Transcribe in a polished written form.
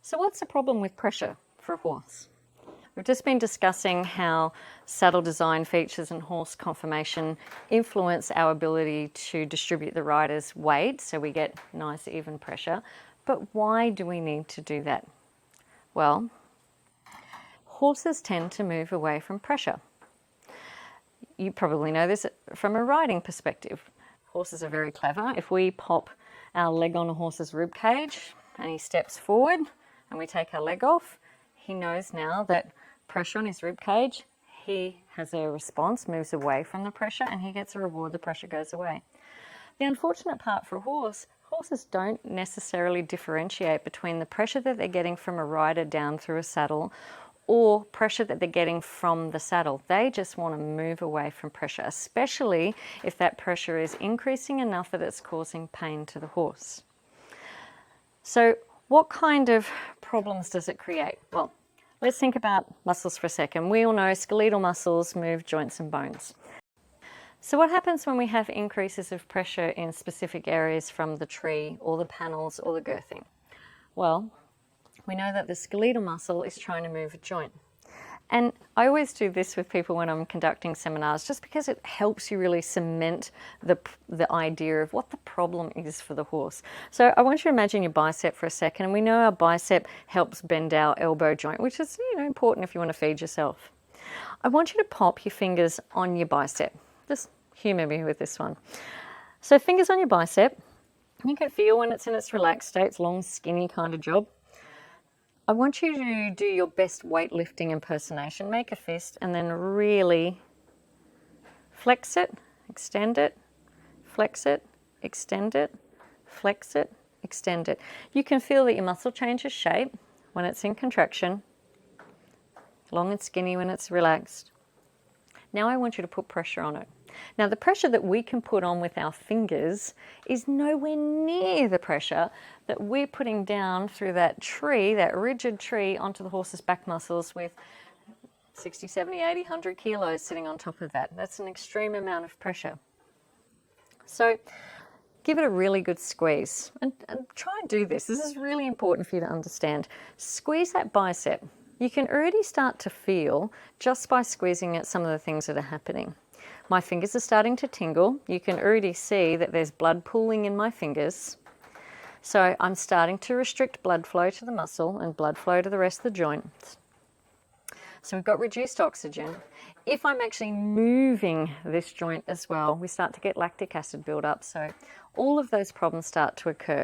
So what's the problem with pressure for a horse? We've just been discussing how saddle design features and horse conformation influence our ability to distribute the rider's weight so we get nice even pressure. But why do we need to do that? Well, horses tend to move away from pressure. You probably know this from a riding perspective. Horses are very clever. If we pop our leg on a horse's rib cage and he steps forward and we take our leg off, he knows now that pressure on his rib cage, he has a response, moves away from the pressure, and he gets a reward, the pressure goes away. The unfortunate part for a horse, horses don't necessarily differentiate between the pressure that they're getting from a rider down through a saddle or pressure that they're getting from the saddle. They just want to move away from pressure, especially if that pressure is increasing enough that it's causing pain to the horse. So what kind of problems does it create? Well, let's think about muscles for a second. We all know skeletal muscles move joints and bones. So what happens when we have increases of pressure in specific areas from the tree or the panels or the girthing? Well, we know that the skeletal muscle is trying to move a joint. And I always do this with people when I'm conducting seminars, just because it helps you really cement the idea of what the problem is for the horse. So I want you to imagine your bicep for a second. And we know our bicep helps bend our elbow joint, which is important if you want to feed yourself. I want you to pop your fingers on your bicep. Just humour me with this one. So fingers on your bicep. You can feel when it's in its relaxed state, it's long, skinny kind of job. I want you to do your best weightlifting impersonation. Make a fist and then really flex it, extend it, flex it, extend it, flex it, extend it. You can feel that your muscle changes shape when it's in contraction, long and skinny when it's relaxed. Now I want you to put pressure on it. Now the pressure that we can put on with our fingers is nowhere near the pressure that we're putting down through that tree, that rigid tree, onto the horse's back muscles with 60, 70, 80, 100 kilos sitting on top of that. That's an extreme amount of pressure. So give it a really good squeeze and try and do this. This is really important for you to understand. Squeeze that bicep. You can already start to feel, just by squeezing it, some of the things that are happening. My fingers are starting to tingle. You can already see that there's blood pooling in my fingers. So I'm starting to restrict blood flow to the muscle and blood flow to the rest of the joint. So we've got reduced oxygen. If I'm actually moving this joint as well, we start to get lactic acid buildup. So all of those problems start to occur.